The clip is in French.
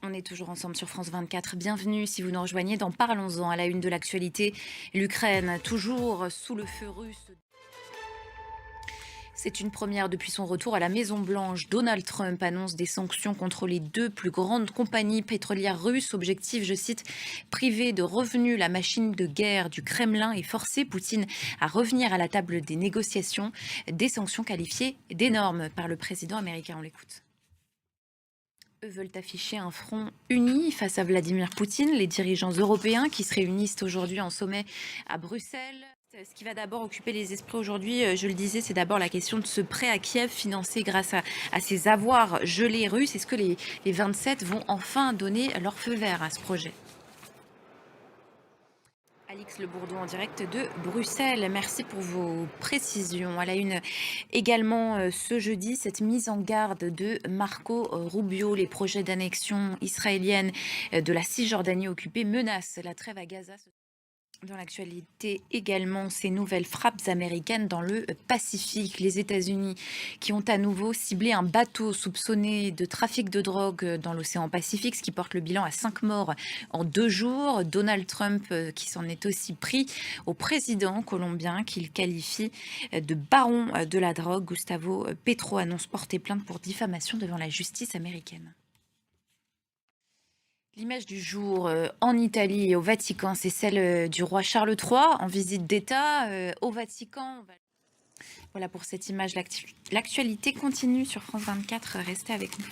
On est toujours ensemble sur France 24. Bienvenue si vous nous rejoignez dans Parlons-en à la une de l'actualité. L'Ukraine, toujours sous le feu russe. C'est une première depuis son retour à la Maison-Blanche. Donald Trump annonce des sanctions contre les deux plus grandes compagnies pétrolières russes. Objectif, je cite, priver de revenus la machine de guerre du Kremlin et forcer Poutine à revenir à la table des négociations. Des sanctions qualifiées d'énormes par le président américain. On l'écoute. Eux veulent afficher un front uni face à Vladimir Poutine, les dirigeants européens qui se réunissent aujourd'hui en sommet à Bruxelles. Ce qui va d'abord occuper les esprits aujourd'hui, je le disais, c'est d'abord la question de ce prêt à Kiev financé grâce à ces avoirs gelés russes. Est-ce que les 27 vont enfin donner leur feu vert à ce projet? Alix Le Bourdon en direct de Bruxelles. Merci pour vos précisions. À la une également ce jeudi, cette mise en garde de Marco Rubio. Les projets d'annexion israélienne de la Cisjordanie occupée menacent la trêve à Gaza. Dans l'actualité également, ces nouvelles frappes américaines dans le Pacifique. Les États-Unis qui ont à nouveau ciblé un bateau soupçonné de trafic de drogue dans l'océan Pacifique, ce qui porte le bilan à 5 morts en 2 jours. Donald Trump qui s'en est aussi pris au président colombien qu'il qualifie de baron de la drogue. Gustavo Petro annonce porter plainte pour diffamation devant la justice américaine. L'image du jour en Italie et au Vatican, c'est celle du roi Charles III en visite d'État au Vatican. Voilà pour cette image. L'actualité continue sur France 24. Restez avec nous.